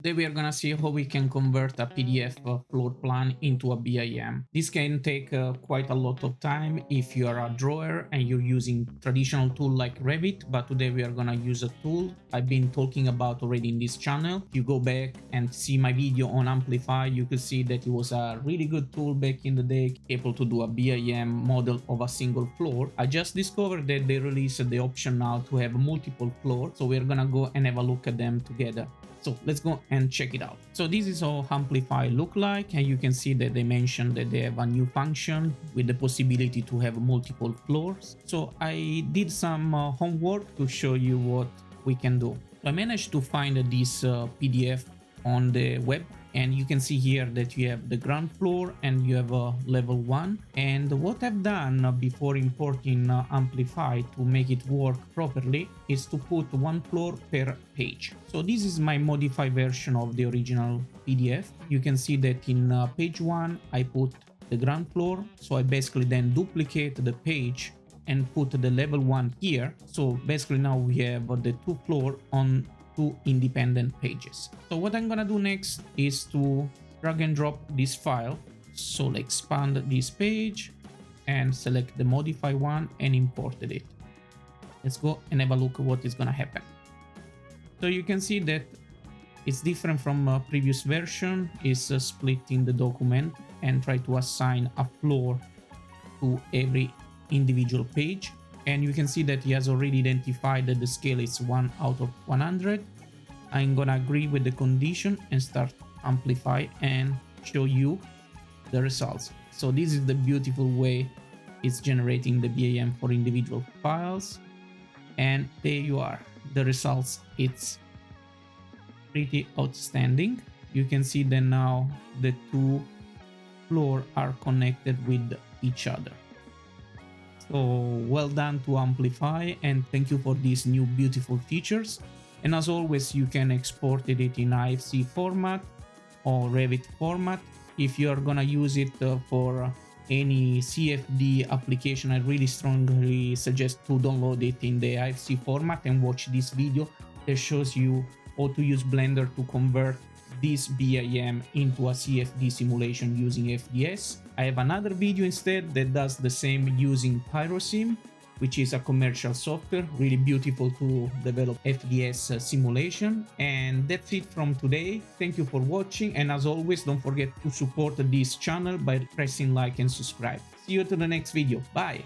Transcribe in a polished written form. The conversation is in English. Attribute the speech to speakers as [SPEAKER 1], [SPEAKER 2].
[SPEAKER 1] Today we are gonna see how we can convert a PDF floor plan into a BIM. This can take quite a lot of time if you are a drawer and you're using traditional tool like Revit, but today we are gonna use a tool I've been talking about already in this channel. If you go back and see my video on AmpliFy, you could see that it was a really good tool back in the day, able to do a BIM model of a single floor. I just discovered that they released the option now to have multiple floors, so we're gonna go and have a look at them together. So let's go and check it out. So this is how AmpliFy look like, and you can see that they mentioned that they have a new function with the possibility to have multiple floors. So I did some homework to show you what we can do. I managed to find this PDF on the web, and you can see here that you have the ground floor and you have a level 1. And what I've done before importing AmpliFy to make it work properly is to put one floor per page. So this is my modified version of the original PDF. You can see that in page 1 I put the ground floor, so I basically then duplicate the page and put the level 1 here. So basically now we have the two floor on two independent pages. So what I'm gonna do next is to drag and drop this file. So I'll expand this page and select the modify one and imported it. Let's go and have a look at what is gonna happen. So you can see that it's different from a previous version. It's splitting the document and try to assign a floor to every individual page. And you can see that he has already identified that the scale is 1 out of 100. I'm gonna agree with the condition and start AmpliFy and show you the results. So this is the beautiful way it's generating the BIM for individual files. And there you are, the results. It's pretty outstanding. You can see that now the two floors are connected with each other. So well done to AmpliFy, and thank you for these new beautiful features. And as always, you can export it in IFC format or Revit format. If you are gonna use it for any CFD application, I really strongly suggest to download it in the IFC format and watch this video that shows you how to use Blender to convert this BIM into a CFD simulation using FDS. I have another video instead that does the same using PyroSim, which is a commercial software, really beautiful to develop FDS simulation. And that's it from today. Thank you for watching, and as always, don't forget to support this channel by pressing like and subscribe. See you to the next video. Bye!